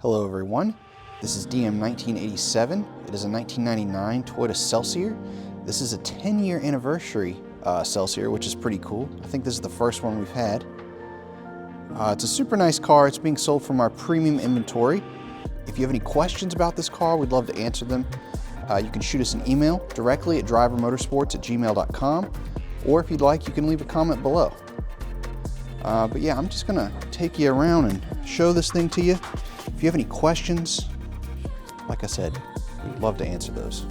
Hello everyone, this is DM1987. It is a 1999 Toyota Celsior. This is a 10-year anniversary Celsior, which is pretty cool. I think this is the first one we've had. It's a super nice car. It's being sold from our premium inventory. If you have any questions about this car, we'd love to answer them. You can shoot us an email directly at drivermotorsports@gmail.com, or if you'd like, you can leave a comment below. But yeah, I'm just gonna take you around and show this thing to you. If you have any questions, like I said, we'd love to answer those.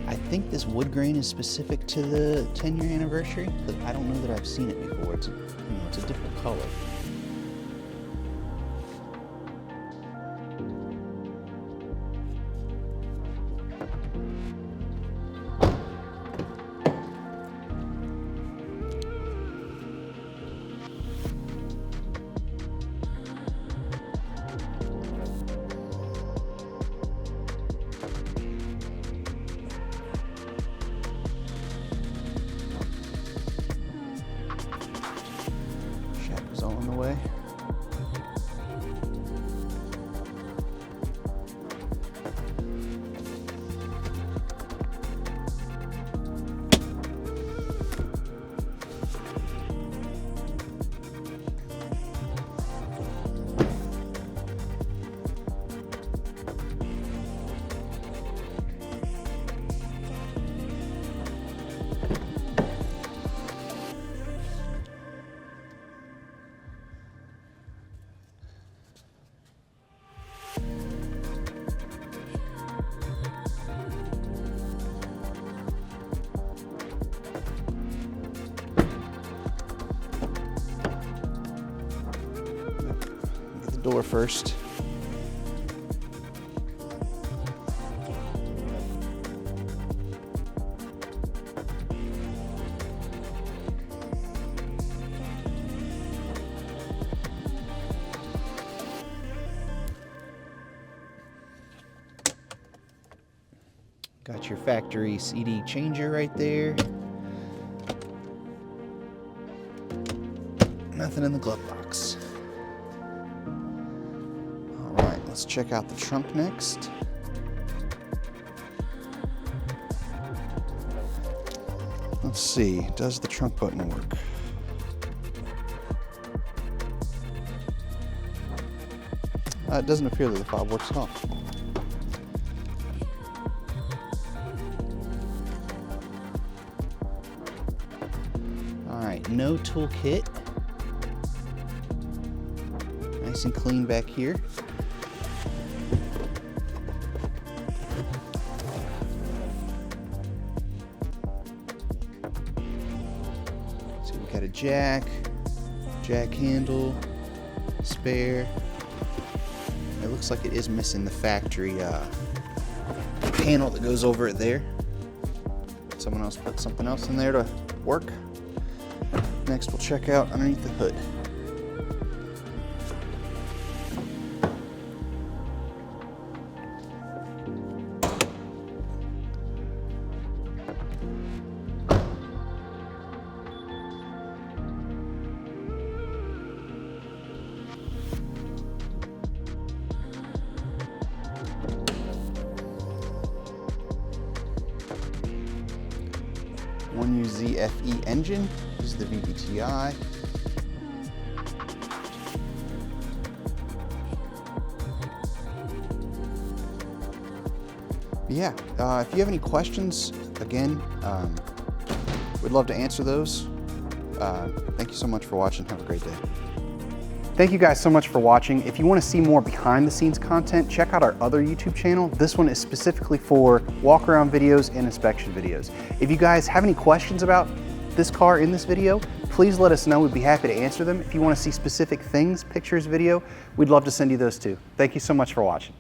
I think this wood grain is specific to the 10-year anniversary, but I don't know that I've seen it before. It's it's a different color. On the way. Door first. Got your factory CD changer right there. Nothing in the glove box. Let's check out the trunk next. Let's see, does the trunk button work? It doesn't appear that the fob works at all. All right, no toolkit. Nice and clean back here. Got a jack handle, spare. It looks like it is missing the factory panel that goes over it there. Someone else put something else in there to work. Next we'll check out underneath the hood. One ZFE engine, this is the VVTi. Yeah, if you have any questions, again, we'd love to answer those. Thank you so much for watching. Have a great day. Thank you guys so much for watching. If you want to see more behind the scenes content, check out our other YouTube channel. This one is specifically for walk around videos and inspection videos. If you guys have any questions about this car in this video, please let us know. We'd be happy to answer them. If you want to see specific things, pictures, video, we'd love to send you those too. Thank you so much for watching.